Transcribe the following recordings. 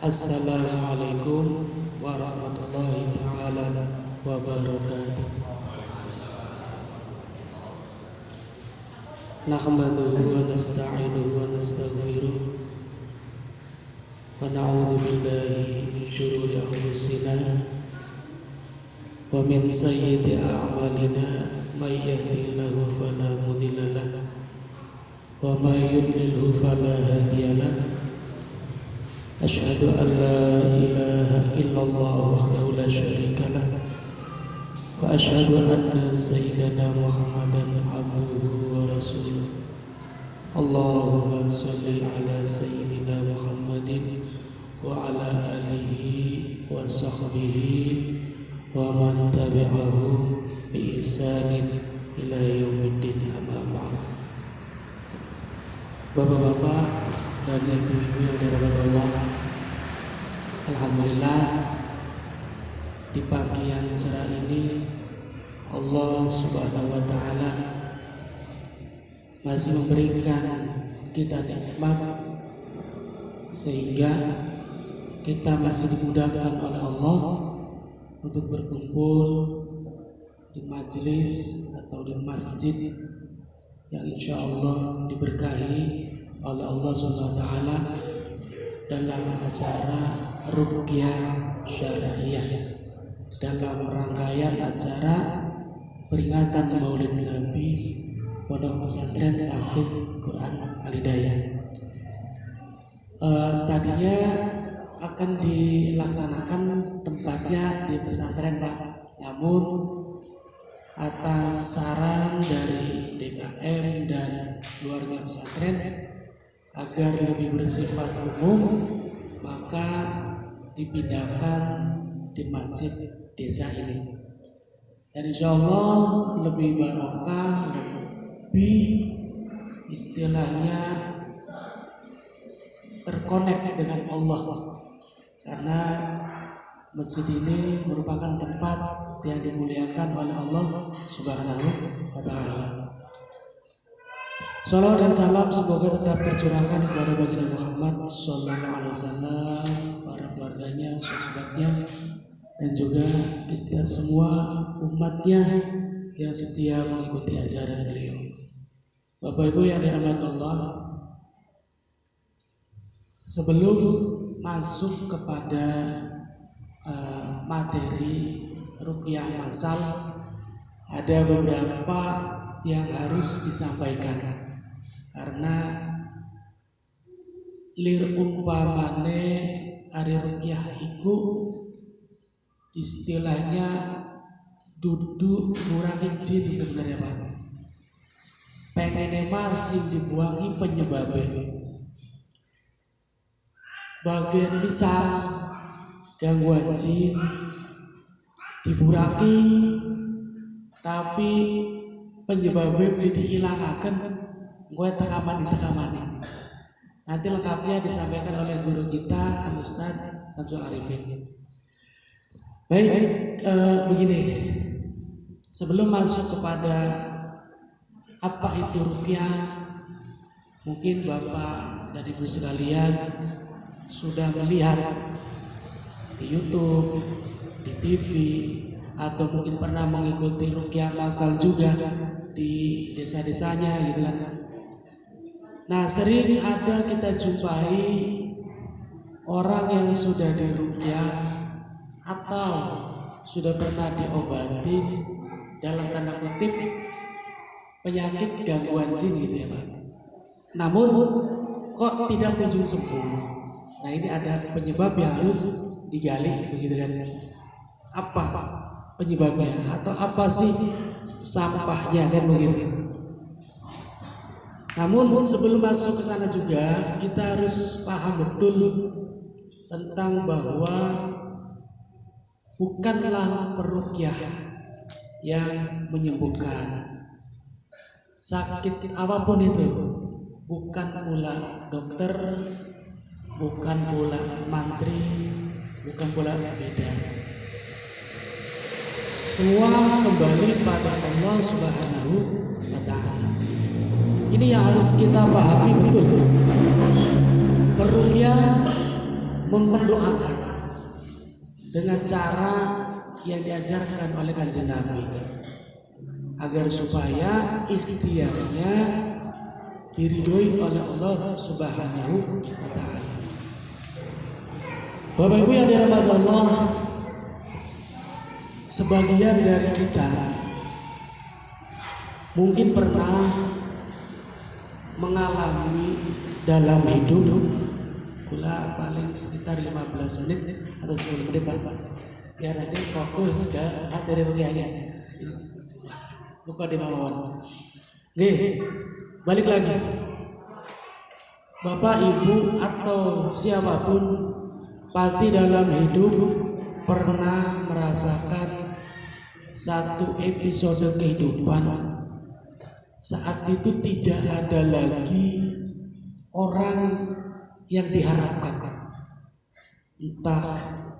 Assalamualaikum warahmatullahi ta'ala wabarakatuh. Nahmaduhu wa nasta'inuhu wa nastaghfiruh wa na'udzu billahi min syururi anfusina wa min sayyiati a'malina may yahdihillahu fala mudilla lahu wa may yudlilhu fala hadiya lahu. Asyhadu an la ilaha illallah wahdahu la syarika lah wa asyhadu anna sayyidana Muhammadan abduhu wa rasuluh. Allahumma shalli ala sayyidina Muhammadin wa ala alihi wa sahbihi wa man tabi'ahu bi ihsanin ila yaumiddin, amma ba'd. Bapak-bapak dan ibu-ibu yang dirahmati Allah, alhamdulillah di pagi yang cerah ini Allah Subhanahu wa taala masih memberikan kita nikmat sehingga kita masih dimudahkan oleh Allah untuk berkumpul di majelis atau di masjid yang insya Allah diberkahi oleh Allah Subhanahu wa taala dalam acara ruqyah syariah, dalam rangkaian acara peringatan Maulid Nabi Pondok Pesantren Tahfidz Quran Al-Hidayah. Tadinya akan dilaksanakan tempatnya di pesantren, Pak. Namun atas saran dari DKM dan keluarga pesantren agar lebih bersifat umum, maka dipindahkan di masjid desa ini. Dan insya Allah lebih barokah, lebih istilahnya terkonek dengan Allah, karena masjid ini merupakan tempat yang dimuliakan oleh Allah Subhanahu wa taala. Salawat dan salam semoga tetap tercurahkan kepada baginda Muhammad sallallahu alaihi wasallam, para keluarganya, sahabatnya, dan juga kita semua umatnya yang setia mengikuti ajaran beliau. Bapak Ibu yang dirahmati Allah, sebelum masuk kepada materi ruqyah masal, ada beberapa yang harus disampaikan. Karena lir umpamane ari ruqyah iku istilahnya dudu ngurangi jin sebenarnya, Pak. Pengen masih dibuangi penyebabnya. Bagian misal gangguan jin diburaki tapi penyebabnya boleh dihilangakan, gue tekaman. Nanti lengkapnya disampaikan oleh guru kita Al-Ustaz Samsul Arifin. Baik, begini, sebelum masuk kepada apa itu ruqyah, mungkin Bapak dan Ibu sekalian sudah melihat di YouTube, di TV, atau mungkin pernah mengikuti ruqyah masal juga di desa-desanya gitu kan. Nah, sering ada kita jumpai orang yang sudah diruqyah atau sudah pernah diobati dalam tanda kutip penyakit gangguan jin gitu ya, Pak. Namun kok tidak kunjung sembuh. Nah, ini ada penyebab yang harus digali begitu kan. Apa penyebabnya atau apa sih sampahnya kan begitu. Namun sebelum masuk ke sana juga kita harus paham betul tentang bahwa bukanlah peruqyah yang menyembuhkan sakit apapun itu, bukan pula dokter, bukan pula mantri, bukan pula bidan. Semua kembali pada Allah Subhanahu wa taala. Ini yang harus kita pahami betul. Peruqyah mendoakan dengan cara yang diajarkan oleh Kanjeng Nabi agar supaya ikhtiarnya diridhoi oleh Allah Subhanahu wa taala. Bapak Ibu yang dirahmati Allah, sebagian dari kita mungkin pernah mengalami dalam hidup kula paling sekitar 15 menit atau 10 menit Pak, biar nanti fokus ke materi rukyahnya. Buka di mawon. Nih, balik lagi. Bapak, Ibu atau siapapun pasti dalam hidup pernah merasakan satu episode kehidupan saat itu tidak ada lagi orang yang diharapkan, entah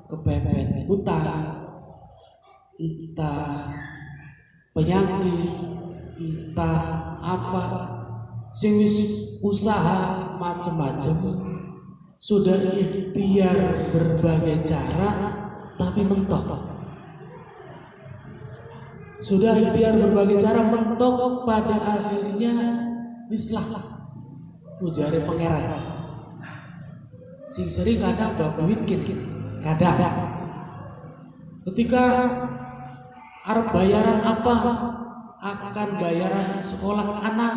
kepepet utang, entah penyakit, entah apa, sing usaha macam-macam, sudah ikhtiar berbagai cara tapi mentok. Sudah ikhtiar berbagai cara mentok, pada akhirnya wislah ujare pangeran. Sing sering kadang bab duit gini, kadang ketika arep bayaran apa, akan bayaran sekolah anak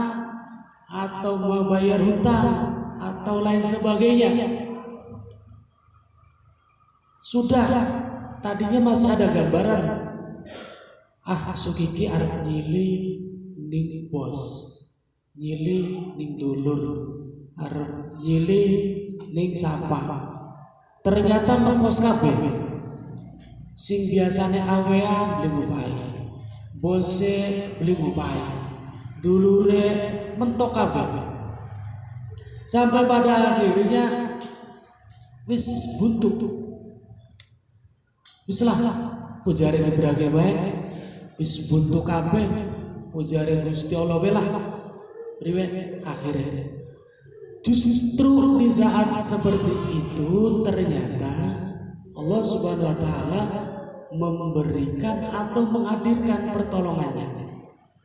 atau mau bayar hutang atau lain sebagainya, sudah tadinya masih ada gambaran, sukiki arep nyili ning bos, nyili ning dulur, arep nyili ning sampah. Ternyata ngepos kabeh. Sing biasane awean beli ngupai, bose beli ngupai, dulure mentok kabeh. Sampai pada akhirnya wis buntu. Wis lah pujare ngebrage bae, wis buntu kabeh, pujare Gusti Allah belah. Priwe akhirnya. Justru di saat seperti itu ternyata Allah Subhanahu wa taala memberikan atau menghadirkan pertolongannya.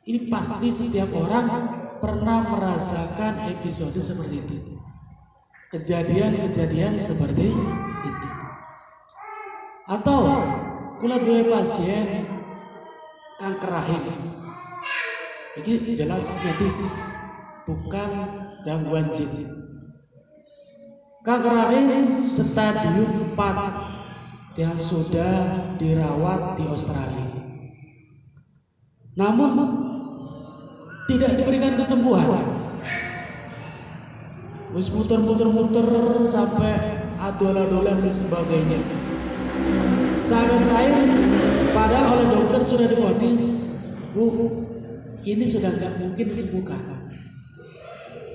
Ini pasti setiap orang pernah merasakan episode seperti itu. Kejadian-kejadian seperti itu. Atau kula duwe pasien kanker rahim. Ini jelas medis, bukan gangguan jin. Kanker rahim stadium 4 yang sudah dirawat di Australia. Namun tidak diberikan kesembuhan. Wis muter-muter sampai adolan-adolan dan sebagainya. Sampai terakhir padahal oleh dokter sudah divonis, Bu, ini sudah nggak mungkin disembuhkan.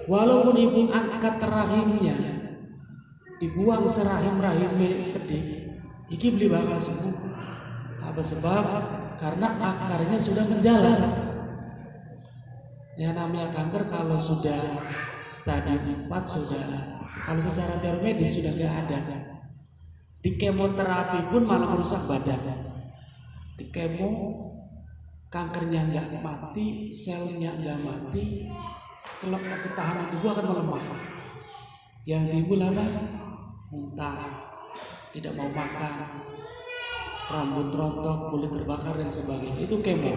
Walaupun ibu angkat rahimnya dibuang serahim-rahimnya kedik, iki beli bakal sembuh. Apa sebab? Karena akarnya sudah menjalar. Yang namanya kanker kalau sudah stadium 4 sudah, kalau secara teori medis sudah nggak ada. Di kemoterapi pun malah merusak badan. Di kemo kankernya nggak mati, selnya nggak mati, ketahanan tubuh akan melemah. Yang timbul apa? Muntah, tidak mau makan, rambut rontok, kulit terbakar dan sebagainya. Itu kemo.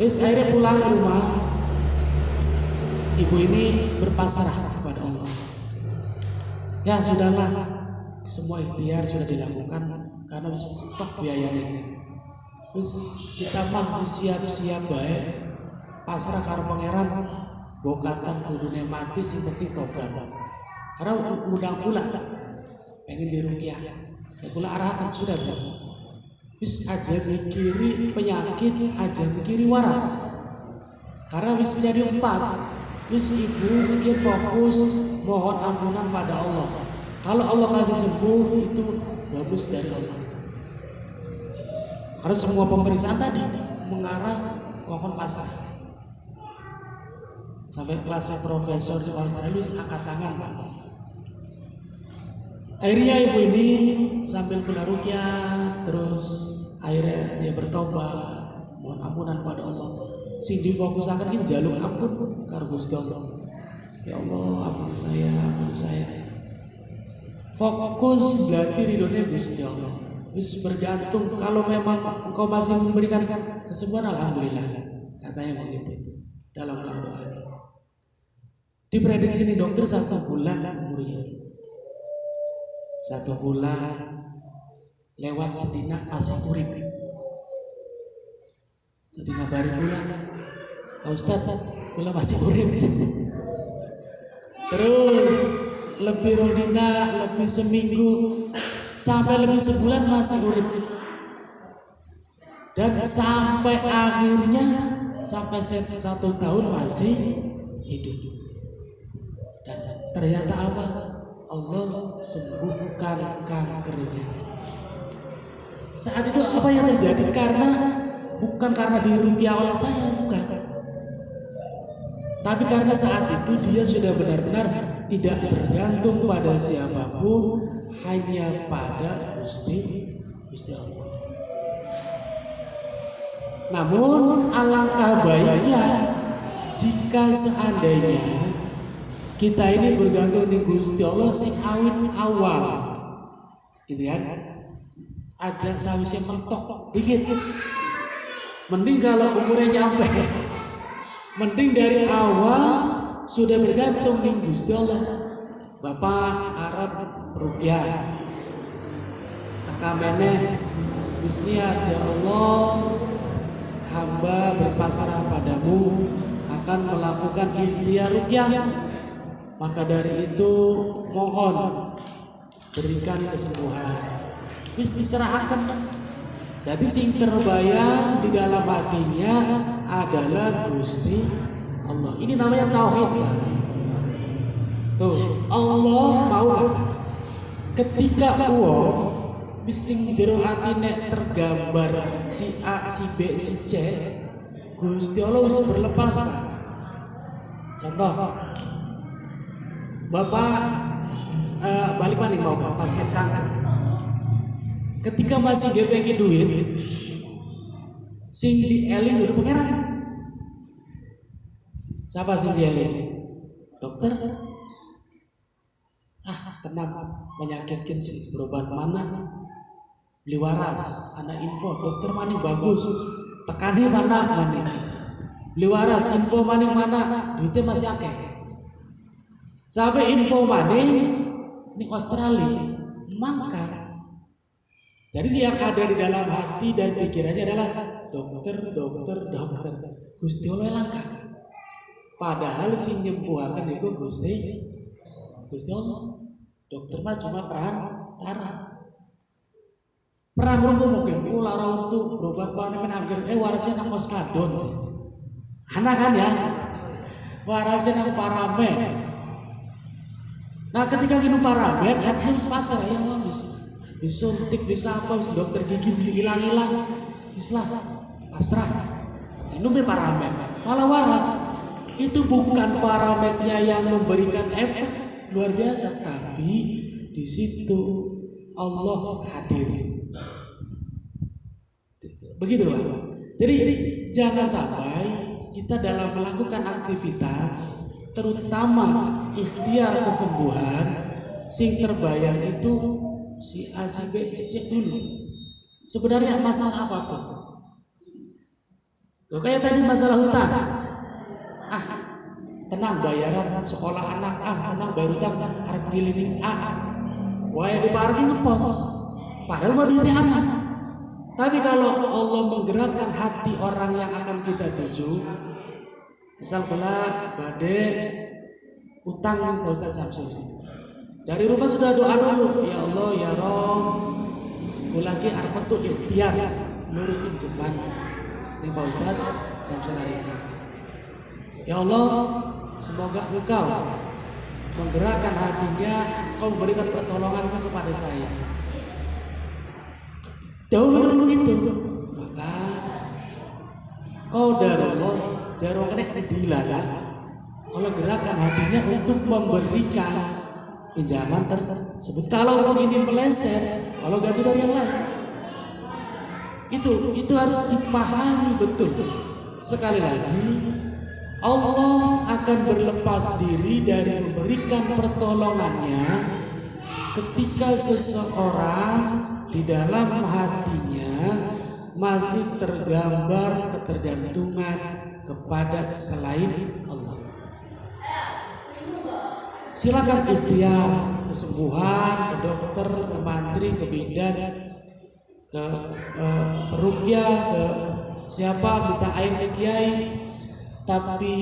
Terus akhirnya pulang ke rumah, ibu ini berpasrah kepada Allah. Ya sudahlah, semua ikhtiar sudah dilakukan karena stok biayanya. Terus kita mah siap-siap baik, pasrah karo pangeran, bokatan kudune mati sing penting tobat. Karena undang pula pengen dirukyah. Ya kula arahkan sudah Bu. Wis aja mikiri penyakit, aja mikiri waras. Karena wis jadi 4. Wis ibu sedikit fokus mohon ampunan pada Allah. Kalau Allah kasih sembuh itu bagus dari Allah. Karena semua pemeriksaan tadi mengarah kokon pasar. Sampai kelasnya profesor di Australia wis angkat tangan Pak. Akhirnya ibu ini sambil kula ruqyah, terus akhirnya dia bertobat, mohon ampunan pada Allah. Sing difokusaken ki njaluk ampun karo Gusti Allah. Ya Allah, ampuni saya, ampuni saya. Fokus berarti ridhonya Gusti Allah. Wis bergantung, kalau memang engkau masih memberikan kesembuhan, alhamdulillah. Katanya begitu dalam doa. Diprediksi nih dokter 1 bulan umurnya. 1 bulan lewat sedina masih urip. Jadi ngabari kula, Pak Ustaz, kula masih urip. Terus lebih rodina, lebih seminggu, sampai lebih sebulan masih urip. Dan sampai akhirnya sampai 1 tahun masih hidup. Dan ternyata apa? Allah sembuhkan kanker ini. Saat itu apa yang terjadi? Bukan karena diruqyah oleh saya, bukan. Tapi karena saat itu dia sudah benar-benar tidak bergantung pada siapapun, hanya pada Gusti Allah. Namun alangkah baiknya jika seandainya kita ini bergantung di Gusti Allah si awit awal, gitu kan? Aja sawisnya mentok dikit. Mending kalau umurnya nyampe, mending dari awal sudah bergantung di Gusti Allah. Bapak Arab ruqyah, takamene bisniat, ya Allah, hamba berpasrah padamu akan melakukan ikhtiar ruqyah. Maka dari itu mohon berikan kesembuhan. Wis diserahkan. Jadi sing terbayang di dalam hatinya adalah Gusti Allah. Ini namanya tauhid, Pak. Tuh, Allah mau ketika uang wis ning jero atine tergambar si A, si B, si C, Gusti Allah wis berlepas, Pak. Contoh, Bapak balik maning mau pasien kanker. Ketika masih gepeki duit, sing dieling duduk pangeran. Siapa sing dieling? Dokter. Tenang, menyakitkan sih. Berobat mana? Beli waras. Anak info, dokter maning bagus. Tekani mana? Beli waras, info maning mana? Duitnya masih akeh. Sampai info maning ini Australia. Mangkat. Jadi yang ada di dalam hati dan pikirannya adalah dokter. Gusti Allah langka. Padahal sing nyembuhaken iku Gusti Allah. Dokter mah cuma perantara. Perang rungu mungkin lara untuk berobat mana men agar warasnya nang kos kadon. Anak kan ya. Warasnya nang parame. Nah ketika gini parame hatinya wis pasrah ya wis. Disuntik bisa apa wis dokter gigi beli hilang islah pasrah ini paramek malah waras. Itu bukan parameknya yang memberikan efek luar biasa, tapi di situ Allah hadir. Begitu Pak. Jadi jangan sampai kita dalam melakukan aktivitas terutama ikhtiar kesembuhan sing terbayang itu si A, si B, si C dulu. Sebenarnya masalah apapun. Loh, kayak tadi masalah hutang. Tenang bayaran sekolah anak tenang bayar hutang arep ngilining wae di parking ngepos. Padahal mau duitnya anak. Tapi kalau Allah menggerakkan hati orang yang akan kita tuju, misal kula badhe utang ning Pak Ustaz Samsul. Dari rumah sudah doa dulu, ya Allah ya Rob, kula ki arep metu ikhtiar nurutin pinjaman ning Pak Ustaz Samsul Arifin. Ya Allah, semoga Engkau menggerakkan hatinya, Engkau memberikan pertolonganmu kepada saya. Dahulu itu, maka qadarullah jarong kena dilala. Allah gerakan hatinya untuk memberikan pinjaman tersebut. Kalau ini meleset, kalau ganti dari yang lain. Itu harus dipahami betul. Sekali lagi, Allah akan berlepas diri dari memberikan pertolongannya ketika seseorang di dalam hatinya masih tergambar ketergantungan kepada selain Allah. Silakan ikhtiar kesembuhan, ke dokter, ke mantri, ke bidan, ke peruqyah, ke siapa, minta air ke kiai. Tapi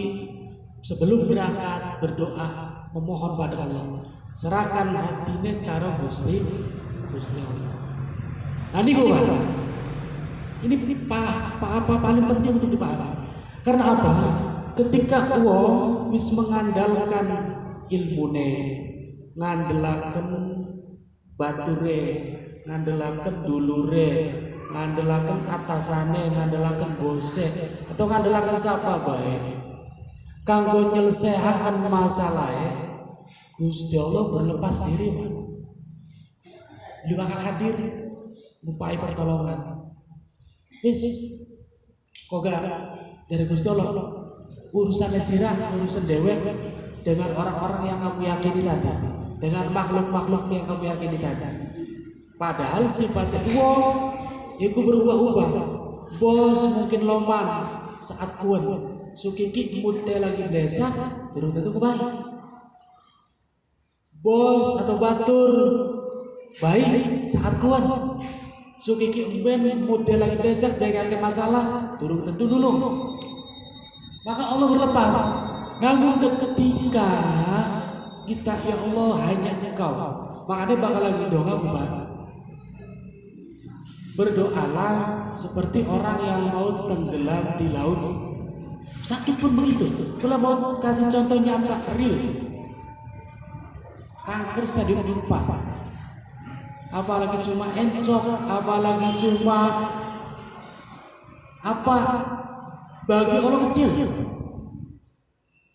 sebelum berangkat berdoa, memohon pada Allah, serahkan hatinya karo Gusti Allah. Nah ini apa paling penting untuk dipahami. Karena apa? Ketika wong wis mengandalkan ilmune, ngandelaken bature, ngandelaken dulure, ngandelaken atasane, ngandelaken bose, atau ngandelaken siapa bae kanggo nyelesaikan masalahnya, Gusti Allah berlepas diri, dia bakal hadir ngupai pertolongan. Wis kok gak dari Gusti Allah urusan sirah, urusan dewek dengan orang-orang yang kamu yakini tadi, dengan makhluk-makhluk yang kamu yakini tadi. Padahal sifatnya wong iku berubah-ubah. Bos mungkin loman saat kuat, sukiki mute lagi desa terus tentu kebaik. Bos atau batur baik saat kuat, sukiki umben mute lagi desa jaga masalah turun tentu dulu. Maka Allah berlepas. Namun ketika kita ya Allah hanya Engkau, makanya bakal lagi doa ubah. Berdoalah seperti orang yang mau tenggelam di laut. Sakit pun begitu. Kalau mau kasih contoh nyata real, kanker stadium 4, apalagi cuma encok, apalagi cuma apa bagi orang kecil.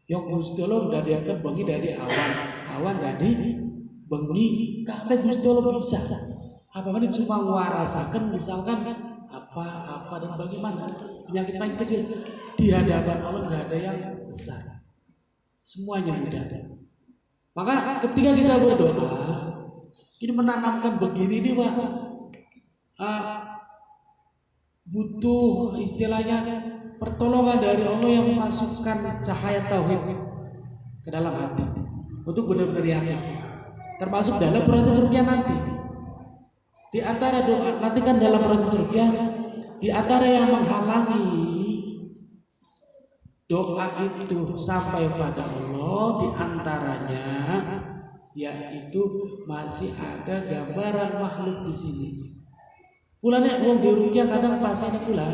Yang Gusti Allah udah diangkat bengi dari awan dari bengi kabeh Gusti Allah bisa. Apa mana cuma warasakan misalkan apa dan bagaimana penyakit kecil di hadapan Allah nggak ada yang besar, semuanya mudah. Maka ketika kita berdoa ini menanamkan begini nih Pak, butuh istilahnya pertolongan dari Allah yang memasukkan cahaya tauhid ke dalam hati untuk benar-benar yakin, termasuk dalam proses ruqyah nanti. Di antara doa nanti kan dalam proses ruqyah, di antara yang menghalangi doa itu sampai pada Allah, di antaranya yaitu masih ada gambaran makhluk di sini. Pulane wong di ruqyah kadang pasane pula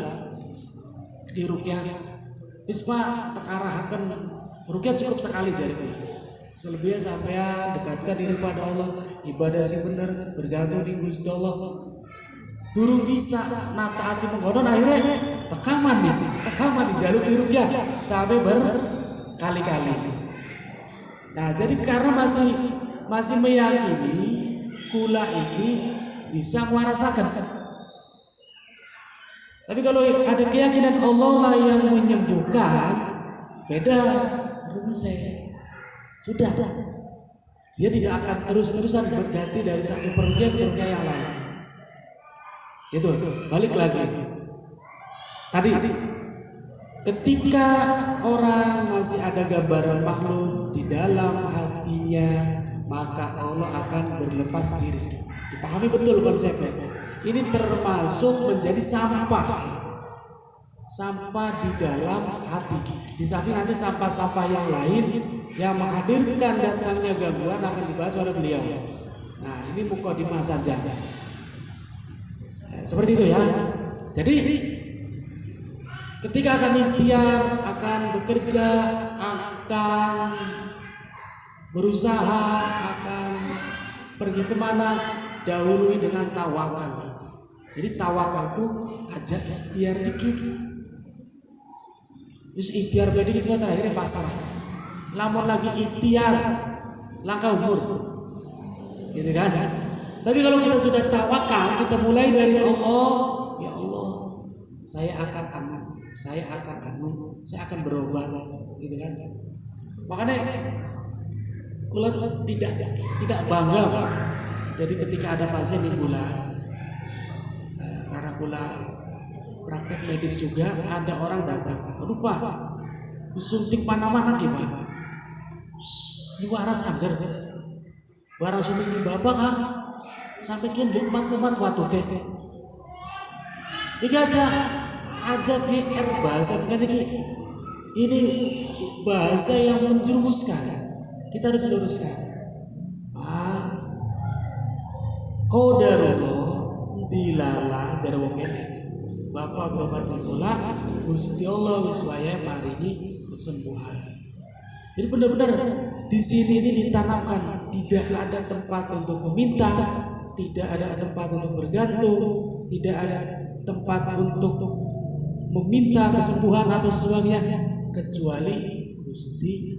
di ruqyah ispa tekarahaken ruqyah cukup sekali jariku. Selebihnya sampean dekatkan diri pada Allah, ibadah sing bener, bergantung di Gusti Allah. Durung bisa nata hati menggodon akhirnya tekaman jaluk di ruqyah sampai berkali-kali. Nah, jadi karena masih meyakini kula iki bisa merasakan. Tapi kalau ada keyakinan Allah lah yang menyembuhkan, beda rumusnya. Sudah, dia tidak akan terus-terusan berganti dari satu peruqyah ke peruqyah yang lain. Itu balik lagi. Tadi ketika orang masih ada gambaran makhluk di dalam hatinya, maka Allah akan berlepas diri. Dipahami betul konsepnya. Ini termasuk menjadi sampah di dalam hati. Di samping nanti sampah-sampah yang lain yang menghadirkan datangnya gangguan akan dibahas oleh beliau. Nah, ini mukadimah saja. Seperti itu ya. Jadi ketika akan ikhtiar, akan bekerja, akan berusaha, akan pergi kemana, dahului dengan tawakal. Jadi tawakalku ajak ikhtiar dikit. Terus ikhtiar beda itu terakhirnya pasrah. Lamun lagi ikhtiar langkah umur, gitu kan? Tapi kalau kita sudah tawakal, kita mulai dari Allah, ya Allah, saya akan berobat, gitu kan? Makanya kula tidak bangga, Pak. Jadi ketika ada pasien di kula, karena kula praktek medis juga, ada orang datang, aduh Pak, disuntik mana-mana gimana? Ini waras agar, waras suntik di bapak sampai kian kumat waktu ke. Ini aja GR bahasa ini bahasa yang menjerumuskan. Kita harus luruskan. Qadarullah dilala jare wong kene. Bapak berobat kula, Gusti Allah wis wayahe maringi kesembuhan. Jadi benar-benar di sini ini ditanamkan tidak ada tempat untuk meminta, tidak ada tempat untuk bergantung, tidak ada tempat untuk meminta kesembuhan atau sebagainya kecuali Gusti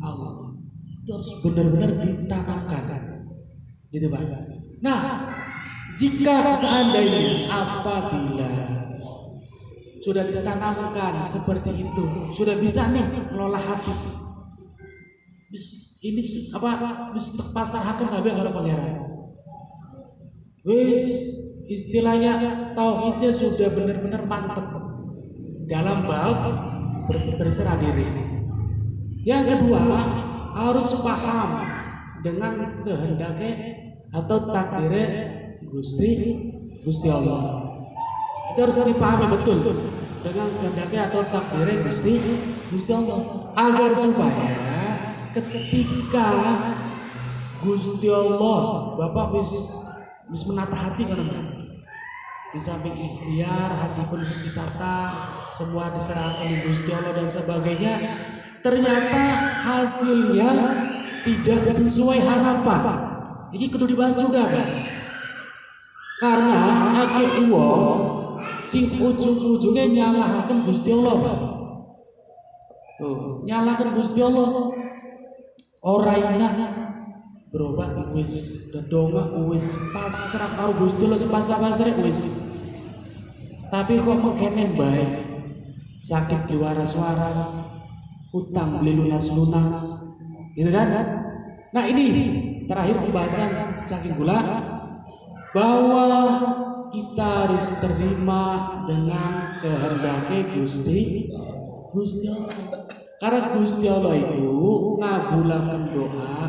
Allah. Itu harus benar-benar ditanamkan, gitu Pak. Nah, jika seandainya apabila sudah ditanamkan seperti itu, sudah bisa nih mengelola hati, ini apa? Wis pasrahaken kabeh karo pangeran. Wis istilahnya tauhidnya sudah benar-benar mantap dalam bab berserah diri. Yang kedua, harus paham dengan kehendaknya atau takdirnya Gusti Allah. Kita harus dipahami betul dengan kehendaknya atau takdirnya Gusti Allah, agar supaya ketika Gusti Allah Bapak wis menata hati kan, di samping ikhtiar hati pun harus ditata, semua diserahkan di Gusti Allah dan sebagainya, ternyata hasilnya tidak sesuai harapan. Ini kudu dibahas juga Pak. Karena akeh wong sing ujung-ujungnya nyalahkan Gusti Allah Pak. Tuh, nyalahkan Gusti Allah. Oraina berobat wis, dedonga wis, pasrah karo Gusti Allah sepasrah wis. Tapi kok mengkene bae, sakit di waras-waras, utang beli lunas-lunas, gitu kan? Nah ini terakhir pembahasan saking gula bahwa kita harus terima dengan kehendaknya Gusti Allah. Karena Gusti Allah itu ngabulaken doa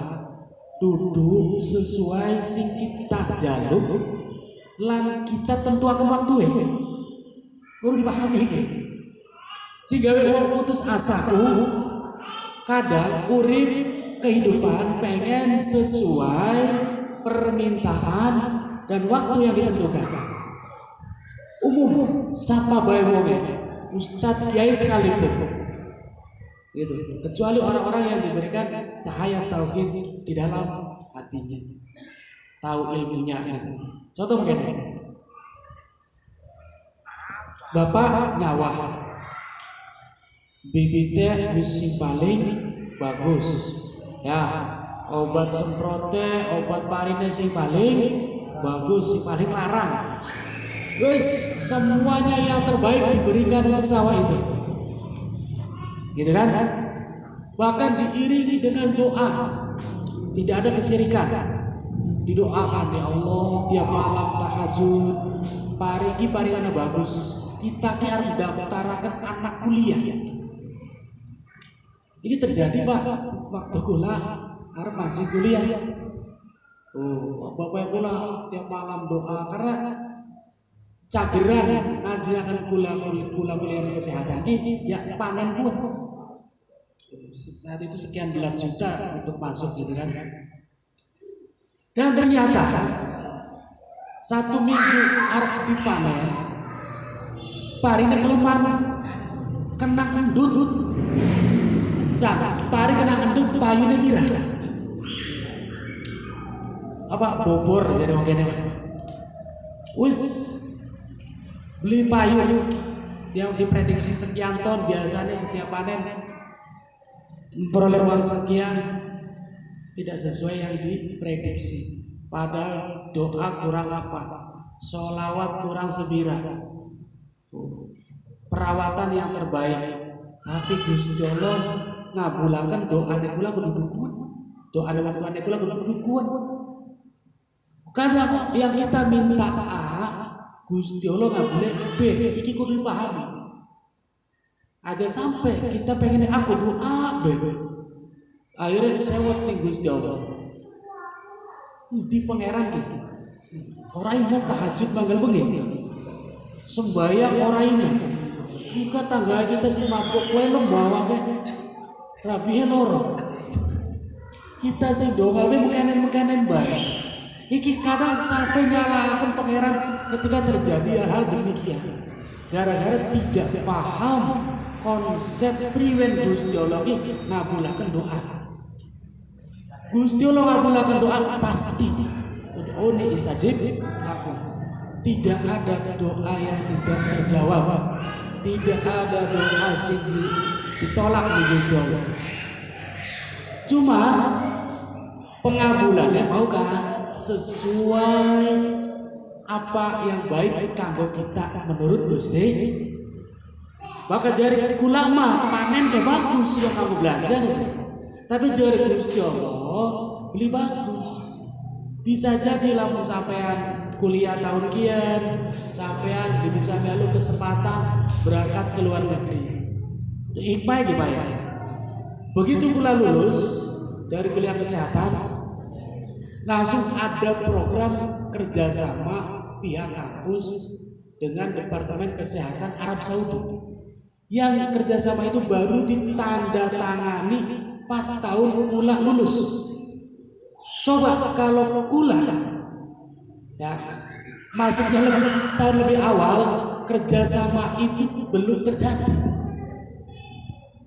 dudu sesuai sing kita jaluk lan kita tentuaken waktu kudu dipahami iki. Sehingga wong putus asa kadang urip kehidupan pengen sesuai permintaan dan waktu yang ditentukan. Umum sapa bae wong ustadz kiai sekalipun gitu, kecuali orang-orang yang diberikan cahaya tauhid di dalam hatinya, tahu ilmunya gitu. Contoh begini, bapak nyawa bibitnya misi paling bagus ya, obat semprote, obat parine sing paling bagus, sing paling larang, wis semuanya yang terbaik diberikan untuk sawah itu, gitu kan? Bahkan diiringi dengan doa, tidak ada kesyirikan. Didoakan, ya Allah tiap malam tahajud, paringi bagus. Kita harus mendaftarkan anak kuliah. Ini terjadi Pak, waktu kula harus masih kuliah. Bapak kula tiap malam doa karena cageran ngajiakan kula kuliah kesehatan ya panen pun saat itu sekian belas juta untuk masuk gitu kan. Dan ternyata 1 minggu arep dipanen parine kelemahan kena kendut pari kena kendut payune kira apa bobor jadi wong kene wis beli payu yang diprediksi sekian ton, biasanya setiap panen memperoleh uang sekian, tidak sesuai yang diprediksi. Padahal doa kurang apa? Sholawat kurang sebira. Perawatan yang terbaik. Tapi Gusti Allah ngabulaken doane kula kudu dukuan. Doane waktune kula kudu dukuan. Karena yang kita minta A, Gusti Allah ngabulin B, iki kudu dipahami. Aja sampai kita pengen aku doa B, akhirnya sewot nih Gusti Allah. Di pangeran gitu. Orang ingat tahajud tanggal bengi, sembayang orang ingat. Kita tangga kita si mabuk kue lembawa ke, rabinya loro. Kita si doa mekanen baik. Iki kadang sampai nyalakan pangeran ketika terjadi hal-hal demikian. Gara-gara tidak paham konsep triwen Gusti Allah ngabulaken doa. Gusti Allah ngabulaken doa pasti. Ud'uni istajib lakum. Tidak ada doa yang tidak terjawab. Tidak ada doa sing ditolak di Gusti Allah. Cuma pengabulannya maukah sesuai apa yang baik kanggo kita menurut Gusti. Maka jari kulama panen ke bagus yang kanggo belajar itu. Tapi jari Gusti Allah beli bagus. Bisa jadi lamun sampean kuliah tahun kian, sampean bisa melu kesempatan berangkat ke luar negeri. Itu hikmah gimana? Begitu pula lulus dari kuliah kesehatan, langsung ada program kerjasama pihak kampus dengan Departemen Kesehatan Arab Saudi. Yang kerjasama itu baru ditandatangani pas tahun kula lulus. Coba kalau kula ya masuknya setahun lebih awal, kerjasama itu belum terjadi.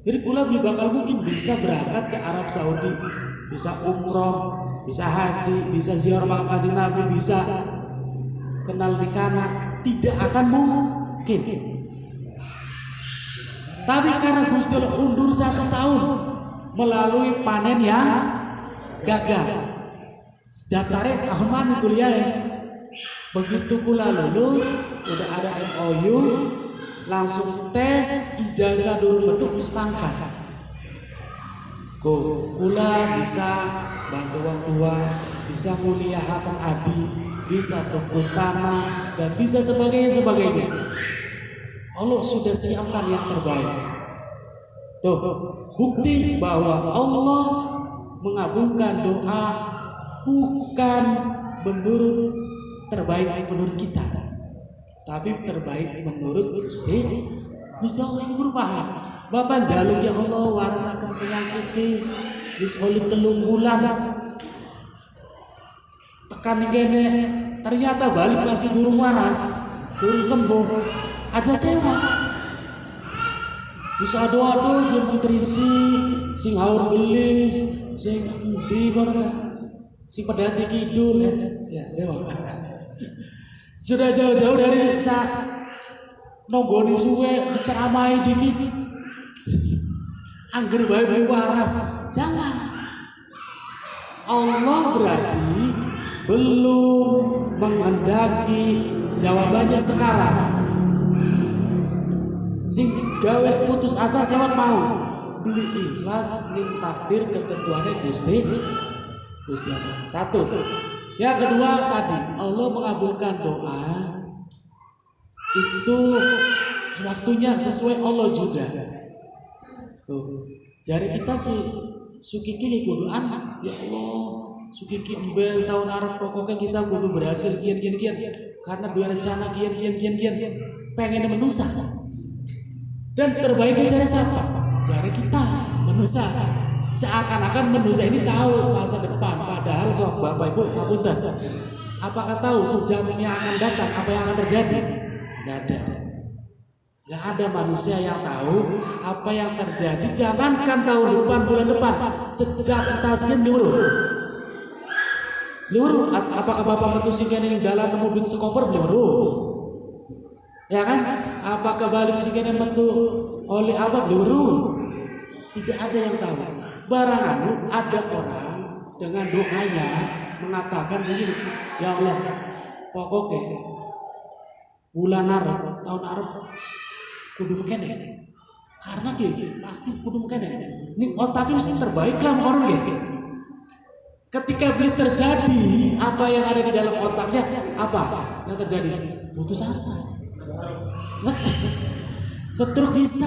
Jadi kula bakal mungkin bisa berangkat ke Arab Saudi, bisa umroh, bisa haji, bisa ziarah makam Kanjeng Nabi, bisa kenal nikana, tidak akan mungkin. Tapi karena Gusti Allah undur 1 tahun melalui panen yang gagal. Daftarnya tahun mana kuliah ya? Begitu kula lulus, udah ada MOU, langsung tes ijazah dulu bentuk pangkat. Kula bisa bantu wong tua, bisa muliahaken adi, bisa tukun tanah, dan bisa sebagainya. Allah sudah siapkan yang terbaik. Tuh, bukti bahwa Allah mengabulkan doa bukan menurut terbaik menurut kita, tapi terbaik menurut Gusti Allah yang berubah. Bapak jaluk ya Allah warasaken penyakit ki wis oleh 3 bulan. Tekan kene ternyata balik masih durung waras, durung sembuh. Aja sewa. Bisa ado-ado sing terisi, sing haur gelis, sing endi kono. Si pedati kidul ya dewa. Sudah jauh-jauh dari saat nonggoni suwe diceramai dikit. Angger bae beli waras. Jangan. Allah berarti belum menghendaki jawabannya sekarang. Sing gawe putus asa sewat mau beli ikhlas ning takdir ketentuannya Gusti Allah. 1. Yang kedua tadi Allah mengabulkan doa itu waktunya sesuai Allah juga. Tuh. Jari kita sih sukiki kudu anak. Ya Allah, sukiki embel tahun Arab pokoknya kita kudu berhasil kian. Karena dua rencana kian. Pengen menusa. Dan terbaiknya cara siapa? Cara kita menusa. Seakan-akan menusa ini tahu masa depan, padahal sok Bapak Ibu ngapunten. Apakah tahu sejam yang akan datang apa yang akan terjadi? Gak ada manusia yang tahu apa yang terjadi. Jangankan tahun depan, bulan depan, sejak taskin diurut. Apakah Bapak metu singkene ning dalan nemu bit sekoper diurut? Ya kan? Apakah balik singkene metu oleh apa diurut? Tidak ada yang tahu. Barang anu ada orang dengan doanya mengatakan begini, ya Allah, pokoknya bulan Arab, tahun Arab kudu kene. Karena pasti kudu kene. Ini otaknya mesti terbaik lah orang Ketika beli terjadi, apa yang ada di dalam otaknya? Apa yang terjadi? Putus asa. Setruk bisa,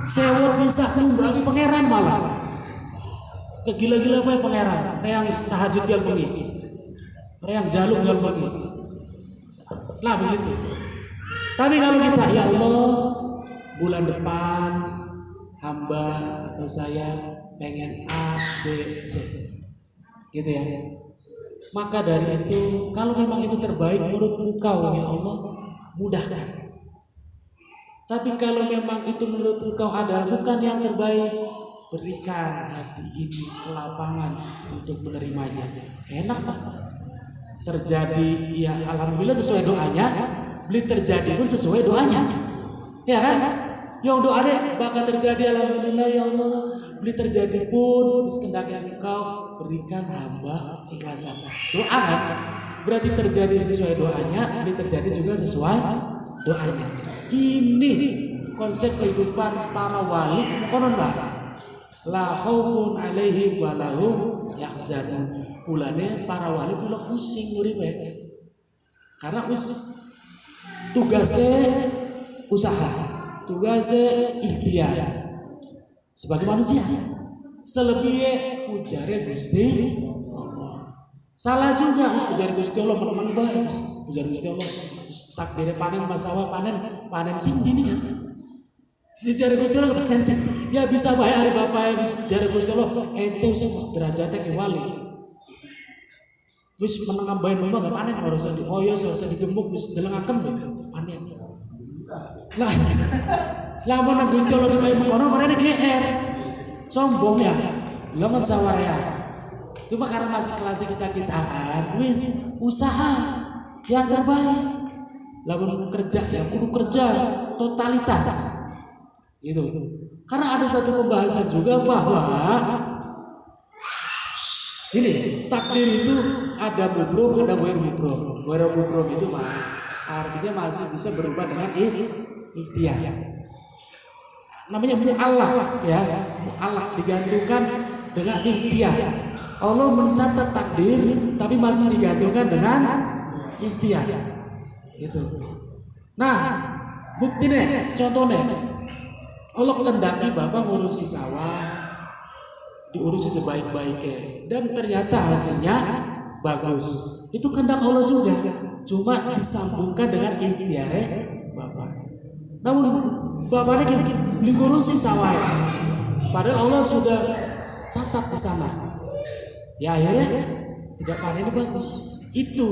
sewot bisa, bagi pangeran malah. Kegila-gila apa ya pangeran? Reang tahajud dia bengi, reang jaluk dia bengi. Lah begitu. Tapi kalau kita, ya Allah, bulan depan hamba atau saya pengen A, B, C, gitu ya. Maka dari itu, kalau memang itu terbaik menurut Engkau, ya Allah, mudahkan. Tapi kalau memang itu menurut Engkau adalah bukan yang terbaik, berikan hati ini kelapangan untuk menerimanya. Enak Pak. Terjadi ya alhamdulillah sesuai doanya, beli terjadi pun sesuai doanya. Ya kan? Yang doa deh bakal terjadi alhamdulillah ya Allah, beli terjadi pun kehendaki Engkau berikan hamba ikhlasan. Doa kan? Berarti terjadi sesuai doanya, beli terjadi juga sesuai doanya. Ini konsep kehidupan para wali konon lah. La khaufun alaihim wa lahum yahzanun. Pulane para wali pula pusing uripe. Karena tugasnya usaha, tugasnya ikhtiar sebagai manusia. Selebihnya pujare Gusti Allah. Salah juga pujare Gusti Allah meneman bae. Pujare Gusti Allah takdire panen masawa panen sing ini kan. Si jare Gusti Allah panen sing. Ya bisa bae hari bapak ya bisa jare Gusti Allah ente derajatnya ke wali. Wis menengah bae nomba gak panen ora usah dioyo, ora usah digembuk wis delengaken bae panen. Lah mun Gusti Allah dipae mengono karena GR. Sombong ya. Lamun sawarya. Cuma karena masih kelas kita-kitaan, wis usaha yang terbaik. Lamun kerja ya kudu kerja totalitas. Gitu. Karena ada satu pembahasan juga bahwa ini takdir itu ada mubrom, ada ghair mubrom. Ghair mubrom itu artinya masih bisa berubah dengan ikhtiar. Namanya mu'allaq ya, mu'allaq digantungkan dengan ikhtiar. Allah mencatat takdir tapi masih digantungkan dengan ikhtiar. Gitu. Nah, buktinya, contohnya Allah kendaki bapak ngurusi sawah, diurusi sebaik-baiknya dan ternyata hasilnya bagus. Itu kehendak Allah juga, cuma disambungkan dengan ikhtiarnya bapak. Namun bapaknya beli ngurusi sawah, padahal Allah sudah catat di sana. Ya akhirnya tidak panennya bagus. Itu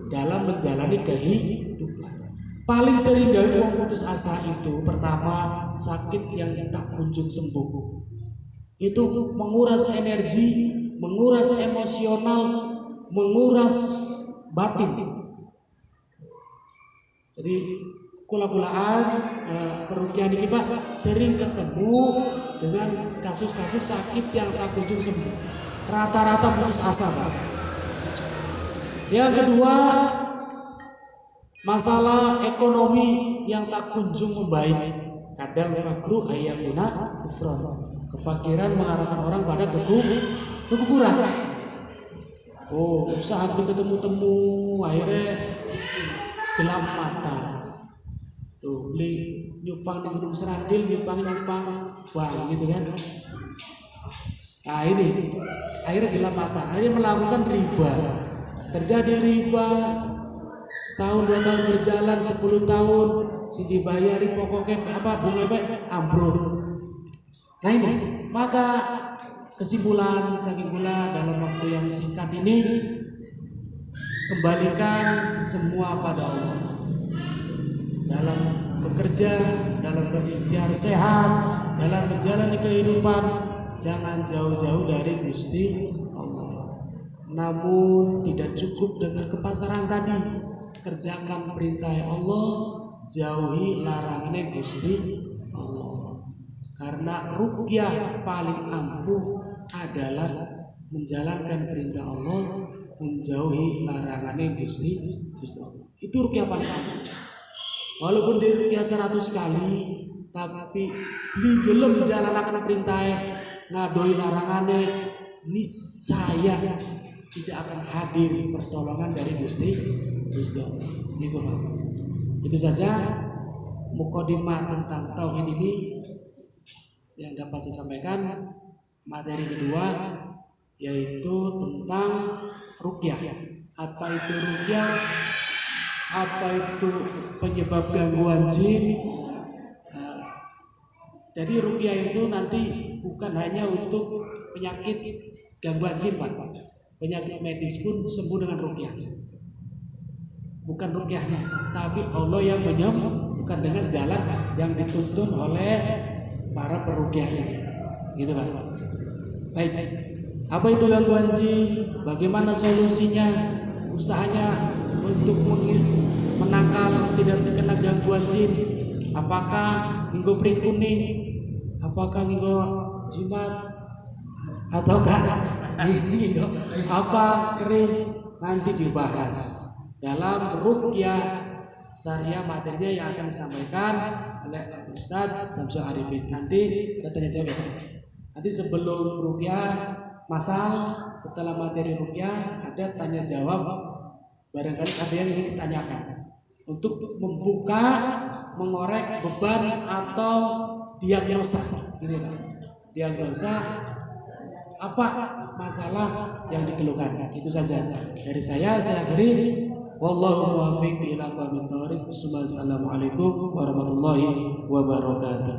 dalam menjalani kehidupan. Paling sering dari uang putus asa itu pertama sakit yang tak kunjung sembuh. Itu menguras energi, menguras emosional, menguras batin. Jadi kula-kulaan perukian ini Pak sering ketemu dengan kasus-kasus sakit yang tak kunjung sembuh. Rata-rata putus asa. Yang kedua, masalah ekonomi yang tak kunjung membaik. Kadang fakru ayakuna kufran. Kefakiran mengarahkan orang pada kekufuran. Oh, saat ketemu-temu akhirnya gelap mata. Tuh, beli nyupang di Gunung Serandil, nyupang bang gitu kan. Nah ini akhirnya gelap mata, akhirnya melakukan riba. Terjadi riba setahun 2 tahun berjalan 10 tahun, si dibayari pokoknya apa bunga ambruk. Nah ini maka kesimpulan saking pula dalam waktu yang singkat ini kembalikan semua pada Allah. Dalam bekerja, dalam berikhtiar sehat, dalam menjalani kehidupan, jangan jauh-jauh dari Gusti Allah. Namun tidak cukup dengan kepasaran tadi. Kerjakan perintah Allah, jauhi larangannya Gusti Allah. Karena ruqyah paling ampuh adalah menjalankan perintah Allah menjauhi larangannya Gusti Allah. Itu rukyah paling aman. Walaupun dirukyah 100 kali, tapi li gelem jalanaken perintahnya, ngadoi larangannya, niscaya tidak akan hadir pertolongan dari Gusti Allah. Niku Pak. Itu saja mukadimah tentang tauhid ini yang dapat saya sampaikan. Materi kedua yaitu tentang rukyah. Apa itu rukyah? Apa itu penyebab gangguan jin? Jadi rukyah itu nanti bukan hanya untuk penyakit gangguan jin Pak. Penyakit medis pun sembuh dengan rukyah. Bukan rukyahnya, tapi Allah yang menyembuhkan dengan jalan yang dituntun oleh para perukyah ini. Gitu Pak. Baik. Apa itu gangguan jin? Bagaimana solusinya? Usahanya untuk menangkal tidak terkena gangguan jin. Apakah nginggo pring kuning? Apakah nginggo jimat? Ataukah nginggo apa keris? Nanti dibahas dalam rukyah syariah materinya yang akan disampaikan oleh Ustadz Samsul Arifin. Nanti ada tanya jawab. Nanti sebelum rukyah masal, setelah materi rukyah ada tanya jawab. Barangkali ada yang ingin ditanyakan untuk membuka, mengorek beban atau diagnosa, gitu Pak. Diagnosa apa masalah yang dikeluhkan. Itu saja dari saya akhiri. Wallahu muwaffiq ila aqwamit thoriq. Assalamualaikum warahmatullahi wabarakatuh.